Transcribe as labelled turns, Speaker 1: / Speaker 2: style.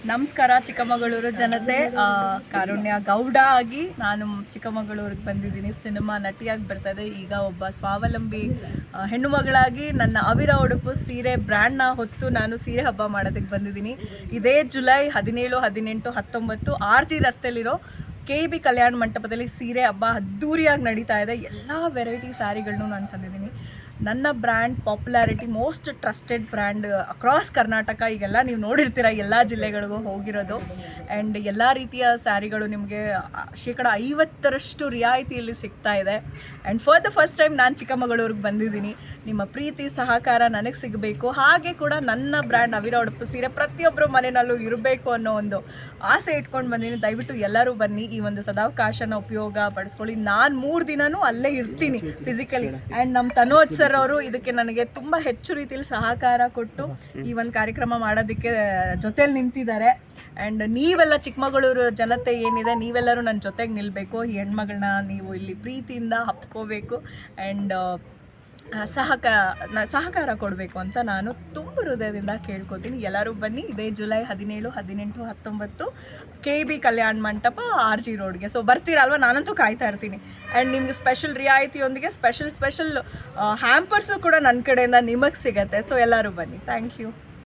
Speaker 1: ನಮಸ್ಕಾರ ಚಿಕ್ಕಮಗಳೂರು ಜನತೆ. ಕಾರುಣ್ಯ ಗೌಡ ಆಗಿ ನಾನು ಚಿಕ್ಕಮಗಳೂರಿಗೆ ಬಂದಿದ್ದೀನಿ. ಸಿನಿಮಾ ನಟಿಯಾಗಿ ಬರ್ತದೆ. ಈಗ ಒಬ್ಬ ಸ್ವಾವಲಂಬಿ ಹೆಣ್ಣು ಮಗಳಾಗಿ ನನ್ನ ಅವಿರ ಉಡುಪು ಸೀರೆ ಬ್ರ್ಯಾಂಡ್ನ ಹೊತ್ತು ನಾನು ಸೀರೆ ಹಬ್ಬ ಮಾಡೋದಕ್ಕೆ ಬಂದಿದ್ದೀನಿ. ಇದೇ ಜುಲೈ 17, 18, 19 RG ರಸ್ತೆಯಲ್ಲಿರೋ KB ಕಲ್ಯಾಣ ಮಂಟಪದಲ್ಲಿ ಸೀರೆ ಹಬ್ಬ ಅದ್ದೂರಿಯಾಗಿ ನಡೀತಾ ಇದೆ. ಎಲ್ಲ ವೆರೈಟಿ ಸ್ಯಾರಿಗಳನ್ನೂ ನಾನು ತಂದಿದ್ದೀನಿ. ನನ್ನ brand popularity most trusted brand across Karnataka. ಈಗೆಲ್ಲ ನೀವು ನೋಡಿರ್ತೀರ, ಎಲ್ಲ ಜಿಲ್ಲೆಗಳಿಗೂ ಹೋಗಿರೋದು. ಆ್ಯಂಡ್ ಎಲ್ಲ ರೀತಿಯ ಸ್ಯಾರಿಗಳು ನಿಮಗೆ 50% ರಿಯಾಯಿತಿಯಲ್ಲಿ ಸಿಗ್ತಾ ಇದೆ. And for the first time ನಾನು ಚಿಕ್ಕಮಗಳೂರಿಗೆ ಬಂದಿದ್ದೀನಿ. ನಿಮ್ಮ ಪ್ರೀತಿ ಸಹಕಾರ ನನಗೆ ಸಿಗಬೇಕು, ಹಾಗೆ ಕೂಡ ನನ್ನ ಬ್ರ್ಯಾಂಡ್ ಅವಿರ ಉಡುಪು ಸೀರೆ ಪ್ರತಿಯೊಬ್ಬರು ಮನೆಯಲ್ಲೂ ಇರಬೇಕು ಅನ್ನೋ ಒಂದು ಆಸೆ ಇಟ್ಕೊಂಡು ಬಂದಿದ್ದೀನಿ. ದಯವಿಟ್ಟು ಎಲ್ಲರೂ ಬನ್ನಿ, ಈ ಒಂದು ಸದಾವಕಾಶನ ಉಪಯೋಗ ಪಡಿಸ್ಕೊಳ್ಳಿ. ನಾನು 3 ದಿನವೂ ಅಲ್ಲೇ ಇರ್ತೀನಿ ಫಿಸಿಕಲಿ. ಆ್ಯಂಡ್ ನಮ್ಮ ತನೋಜ್ ಸರ್ ಅವರು ಇದಕ್ಕೆ ನನಗೆ ತುಂಬ ಹೆಚ್ಚು ರೀತಿಯಲ್ಲಿ ಸಹಕಾರ ಕೊಟ್ಟು ಈ ಒಂದು ಕಾರ್ಯಕ್ರಮ ಮಾಡೋದಕ್ಕೆ ಜೊತೆಯಲ್ಲಿ ನಿಂತಿದ್ದಾರೆ. ಆ್ಯಂಡ್ ನೀವೆಲ್ಲ ಚಿಕ್ಕಮಗಳೂರು ಜನತೆ ಏನಿದೆ, ನೀವೆಲ್ಲರೂ ನನ್ನ ಜೊತೆಗೆ ನಿಲ್ಲಬೇಕು. ಈ ಹೆಣ್ಮಗಳನ್ನ ನೀವು ಇಲ್ಲಿ ಪ್ರೀತಿಯಿಂದ ಹಪ್ಕೋಬೇಕು ಆ್ಯಂಡ್ ಸಹಕಾರ ಕೊಡಬೇಕು ಅಂತ ನಾನು ತುಂಬ ಹೃದಯದಿಂದ ಕೇಳ್ಕೊತೀನಿ. ಎಲ್ಲರೂ ಬನ್ನಿ. ಇದೇ July 17, 18, 19 KB Kalyana Mantapa RG ರೋಡ್ಗೆ. ಸೊ ಬರ್ತೀರಲ್ವ? ನಾನಂತೂ ಕಾಯ್ತಾ ಇರ್ತೀನಿ. ಆ್ಯಂಡ್ ನಿಮ್ಗೆ ಸ್ಪೆಷಲ್ ರಿಯಾಯಿತಿಯೊಂದಿಗೆ ಸ್ಪೆಷಲ್ ಹ್ಯಾಂಪರ್ಸು ಕೂಡ ನನ್ನ ಕಡೆಯಿಂದ ನಿಮಗೆ ಸಿಗತ್ತೆ. ಸೊ ಎಲ್ಲರೂ ಬನ್ನಿ. Thank you.